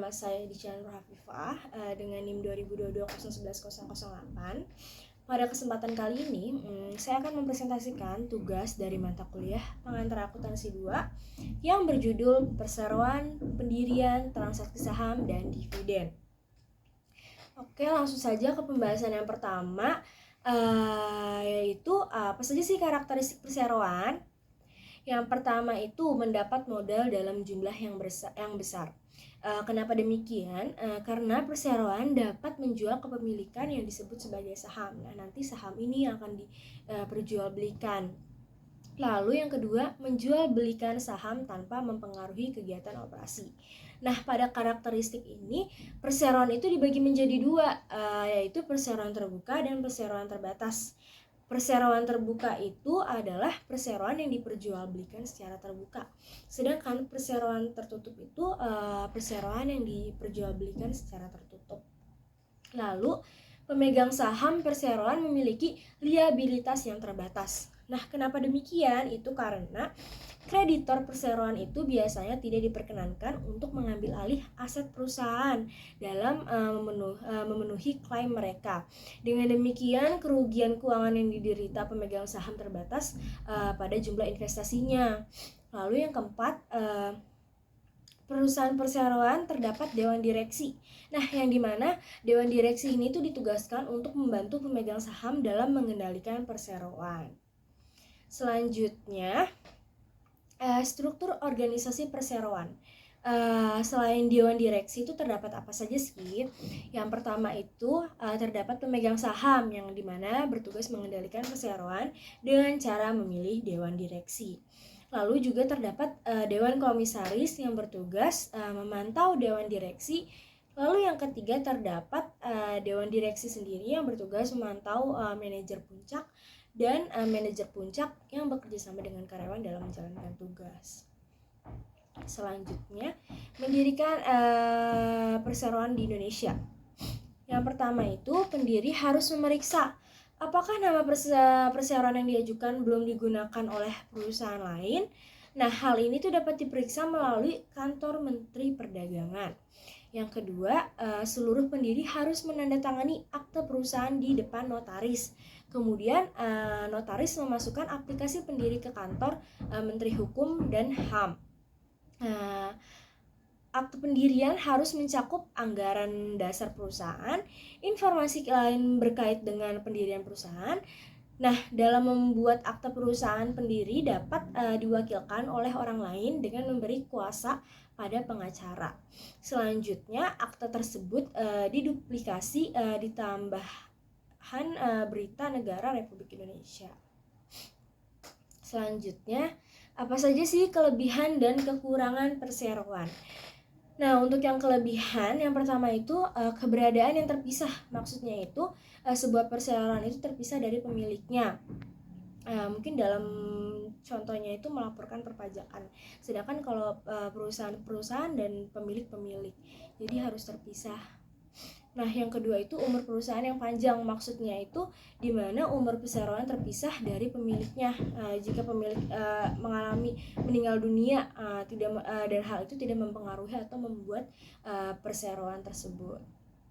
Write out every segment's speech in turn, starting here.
nama saya Dican Hafifah dengan NIM 2022-011-008. Pada kesempatan kali ini, saya akan mempresentasikan tugas dari mata kuliah pengantar akuntansi 2 yang berjudul Perseroan, Pendirian, Transaksi Saham, dan Dividen. Oke, langsung saja ke pembahasan yang pertama, yaitu apa saja sih karakteristik perseroan? Yang pertama itu mendapat modal dalam jumlah yang besar. Kenapa demikian? Karena perseroan dapat menjual kepemilikan yang disebut sebagai saham. Nah, nanti saham ini akan diperjualbelikan. Lalu yang kedua, menjual belikan saham tanpa mempengaruhi kegiatan operasi. Nah, pada karakteristik ini, perseroan itu dibagi menjadi dua, yaitu perseroan terbuka dan perseroan terbatas. Perseroan terbuka itu adalah perseroan yang diperjualbelikan secara terbuka. Sedangkan perseroan tertutup itu perseroan yang diperjualbelikan secara tertutup. Lalu, pemegang saham perseroan memiliki liabilitas yang terbatas. Nah, kenapa demikian? Itu karena kreditor perseroan itu biasanya tidak diperkenankan untuk mengambil alih aset perusahaan dalam memenuhi klaim mereka. Dengan demikian, kerugian keuangan yang diderita pemegang saham terbatas pada jumlah investasinya. Lalu yang keempat, perusahaan perseroan terdapat dewan direksi. Nah, yang dimana dewan direksi ini tuh ditugaskan untuk membantu pemegang saham dalam mengendalikan perseroan. Selanjutnya, struktur organisasi perseroan. Selain dewan direksi itu terdapat apa saja sih? Yang pertama itu terdapat pemegang saham yang dimana bertugas mengendalikan perseroan dengan cara memilih dewan direksi. Lalu juga terdapat dewan komisaris yang bertugas memantau dewan direksi. Lalu yang ketiga terdapat dewan direksi sendiri yang bertugas memantau manajer puncak dan manajer puncak yang bekerja sama dengan karyawan dalam menjalankan tugas. Selanjutnya, mendirikan perseroan di Indonesia. Yang pertama itu, pendiri harus memeriksa apakah nama perseroan yang diajukan belum digunakan oleh perusahaan lain. Nah, hal ini tuh dapat diperiksa melalui kantor Menteri Perdagangan. Yang kedua, seluruh pendiri harus menandatangani akte perusahaan di depan notaris. Kemudian notaris memasukkan aplikasi pendiri ke kantor Menteri Hukum dan HAM. Akte pendirian harus mencakup anggaran dasar perusahaan, informasi lain berkait dengan pendirian perusahaan. Nah, dalam membuat akte perusahaan pendiri dapat diwakilkan oleh orang lain dengan memberi kuasa pada pengacara. Selanjutnya, akte tersebut diduplikasi di tambahan Berita Negara Republik Indonesia. Selanjutnya, apa saja sih kelebihan dan kekurangan perseroan? Nah, untuk yang kelebihan, yang pertama itu keberadaan yang terpisah. Maksudnya itu sebuah perseroan itu terpisah dari pemiliknya. Mungkin dalam contohnya itu melaporkan perpajakan. Sedangkan kalau perusahaan dan pemilik-pemilik, jadi harus terpisah. Nah, yang kedua itu umur perusahaan yang panjang. Maksudnya itu di mana umur perseroan terpisah dari pemiliknya. Jika pemilik mengalami meninggal dunia, dan hal itu tidak mempengaruhi atau membuat perseroan tersebut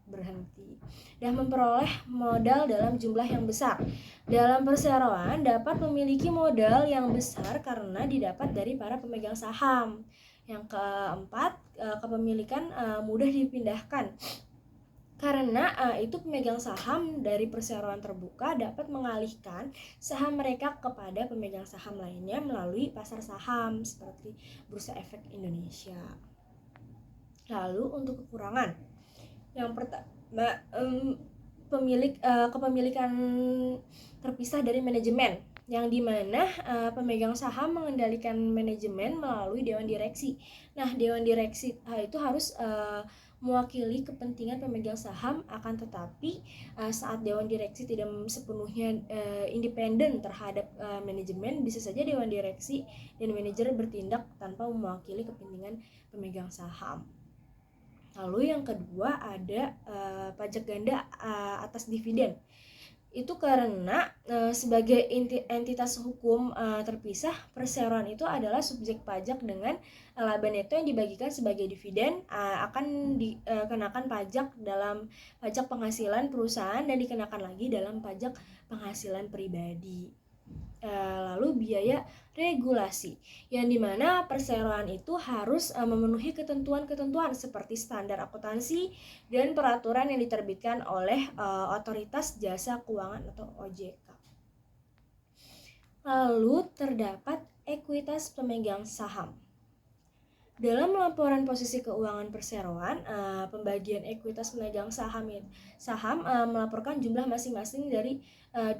berhenti. Dan memperoleh modal dalam jumlah yang besar. Dalam perseroan dapat memiliki modal yang besar karena didapat dari para pemegang saham. Yang keempat, kepemilikan mudah dipindahkan. Karena itu pemegang saham dari perseroan terbuka dapat mengalihkan saham mereka kepada pemegang saham lainnya melalui pasar saham seperti Bursa Efek Indonesia. Lalu untuk kekurangan, yang pertama kepemilikan terpisah dari manajemen, yang dimana pemegang saham mengendalikan manajemen melalui dewan direksi. Nah, dewan direksi itu harus mewakili kepentingan pemegang saham, akan tetapi saat dewan direksi tidak sepenuhnya independen terhadap manajemen, bisa saja dewan direksi dan manajer bertindak tanpa mewakili kepentingan pemegang saham. Lalu yang kedua ada pajak ganda atas dividen. Itu karena sebagai entitas hukum terpisah, perseroan itu adalah subjek pajak dengan laba neto yang dibagikan sebagai dividen akan dikenakan pajak dalam pajak penghasilan perusahaan dan dikenakan lagi dalam pajak penghasilan pribadi. Lalu biaya regulasi, yang dimana perseroan itu harus memenuhi ketentuan-ketentuan seperti standar akuntansi dan peraturan yang diterbitkan oleh otoritas jasa keuangan atau OJK. Lalu terdapat ekuitas pemegang saham. Dalam laporan posisi keuangan perseroan, pembagian ekuitas pemegang saham melaporkan jumlah masing-masing dari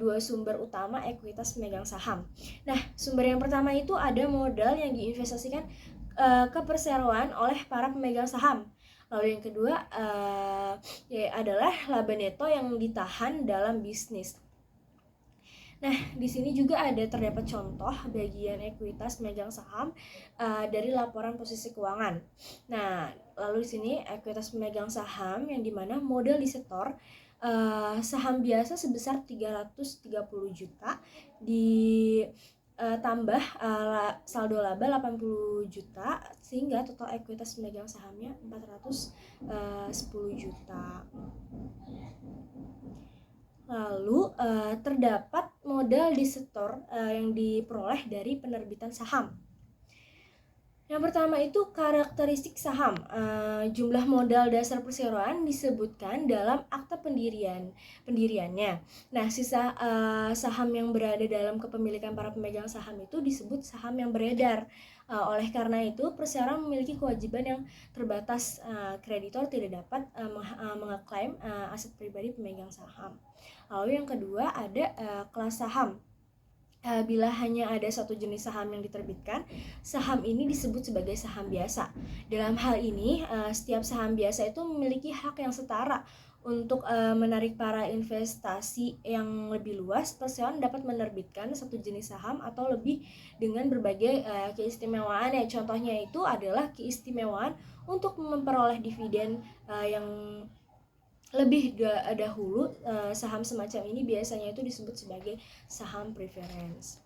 dua sumber utama ekuitas pemegang saham. Nah, sumber yang pertama itu ada modal yang diinvestasikan ke perseroan oleh para pemegang saham. Lalu yang kedua adalah laba neto yang ditahan dalam bisnis. Nah, di sini juga ada terdapat contoh bagian ekuitas pemegang saham dari laporan posisi keuangan. Nah, lalu di sini ekuitas pemegang saham yang dimana modal disetor saham biasa sebesar 330 juta ditambah saldo laba 80 juta sehingga total ekuitas pemegang sahamnya 410 juta. Lalu terdapat modal disetor yang diperoleh dari penerbitan saham. Yang pertama itu karakteristik saham. Jumlah modal dasar perseroan disebutkan dalam akta pendiriannya. Nah, sisa saham yang berada dalam kepemilikan para pemegang saham itu disebut saham yang beredar. Oleh karena itu, perseroan memiliki kewajiban yang terbatas. Kreditor tidak dapat mengeklaim aset pribadi pemegang saham. Lalu yang kedua ada kelas saham. Bila hanya ada satu jenis saham yang diterbitkan, saham ini disebut sebagai saham biasa. Dalam hal ini, setiap saham biasa itu memiliki hak yang setara untuk menarik para investasi yang lebih luas. Perseroan dapat menerbitkan satu jenis saham atau lebih dengan berbagai keistimewaan. Contohnya itu adalah keistimewaan untuk memperoleh dividen yang lebih dahulu. Saham semacam ini biasanya itu disebut sebagai saham preference.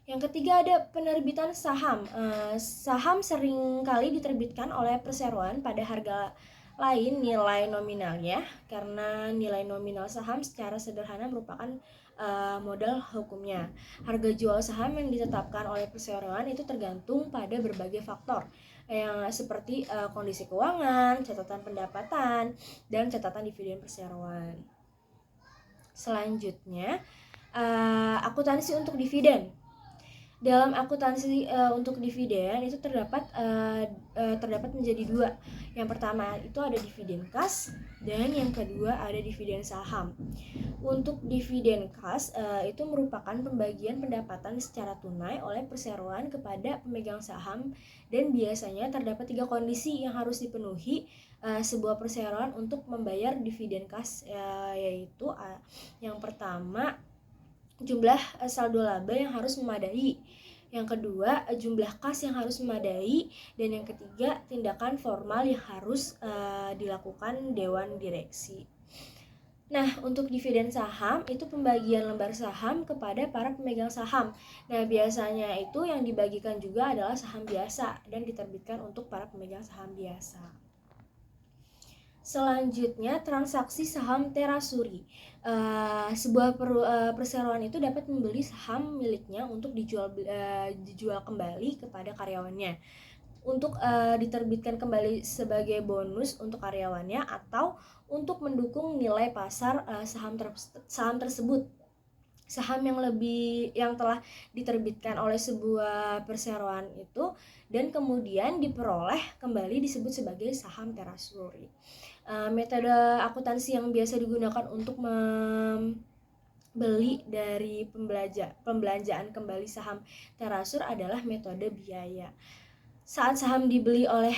Yang ketiga ada penerbitan saham. Saham seringkali diterbitkan oleh perseroan pada harga lain nilai nominalnya, karena nilai nominal saham secara sederhana merupakan modal hukumnya. Harga jual saham yang ditetapkan oleh perseroan itu tergantung pada berbagai faktor yang seperti kondisi keuangan, catatan pendapatan, dan catatan dividen perseroan. Selanjutnya, akuntansi untuk dividen. Dalam akuntansi untuk dividen itu terdapat menjadi dua. Yang pertama itu ada dividen kas dan yang kedua ada dividen saham. Untuk dividen kas itu merupakan pembagian pendapatan secara tunai oleh perseroan kepada pemegang saham, dan biasanya terdapat 3 kondisi yang harus dipenuhi sebuah perseroan untuk membayar dividen kas, yaitu yang pertama jumlah saldo laba yang harus memadai, yang kedua jumlah kas yang harus memadai, dan yang ketiga tindakan formal yang harus dilakukan dewan direksi. Nah, untuk dividen saham itu pembagian lembar saham kepada para pemegang saham. Nah, biasanya itu yang dibagikan juga adalah saham biasa dan diterbitkan untuk para pemegang saham biasa. Selanjutnya, transaksi saham terasuri. Sebuah perseroan itu dapat membeli saham miliknya untuk dijual kembali kepada karyawannya untuk diterbitkan kembali sebagai bonus untuk karyawannya atau untuk mendukung nilai pasar saham tersebut. Saham yang telah diterbitkan oleh sebuah perseroan itu dan kemudian diperoleh kembali disebut sebagai saham terasuri. Metode akuntansi yang biasa digunakan untuk membeli dari pembelanjaan kembali saham terasur adalah metode biaya. Saat saham dibeli oleh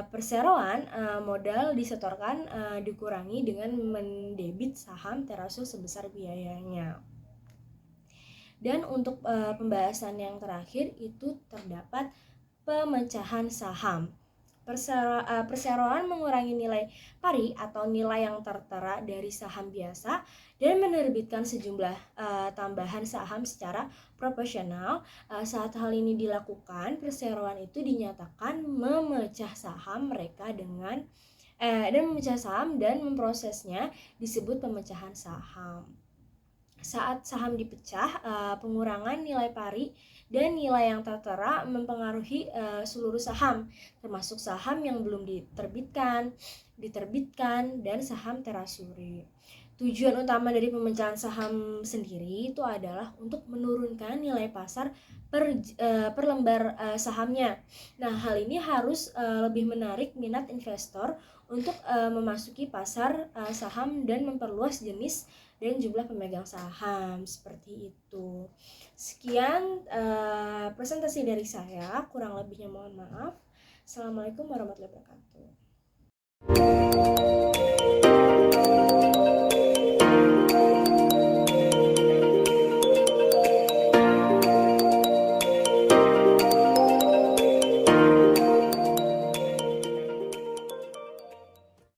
perseroan, modal disetorkan dikurangi dengan mendebit saham terasur sebesar biayanya. Dan untuk pembahasan yang terakhir itu terdapat pemecahan saham. perseroan mengurangi nilai pari atau nilai yang tertera dari saham biasa dan menerbitkan sejumlah tambahan saham secara proporsional. Saat hal ini dilakukan, perseroan itu dinyatakan memecah saham mereka dan memprosesnya disebut pemecahan saham. Saat saham dipecah, pengurangan nilai pari dan nilai yang tertera mempengaruhi seluruh saham, termasuk saham yang belum diterbitkan, dan saham terasuri. Tujuan utama dari pemecahan saham sendiri itu adalah untuk menurunkan nilai pasar per lembar sahamnya. Nah, hal ini harus lebih menarik minat investor untuk memasuki pasar saham dan memperluas jenis dan jumlah pemegang saham, seperti itu. Sekian presentasi dari saya, kurang lebihnya mohon maaf. Assalamualaikum warahmatullahi wabarakatuh.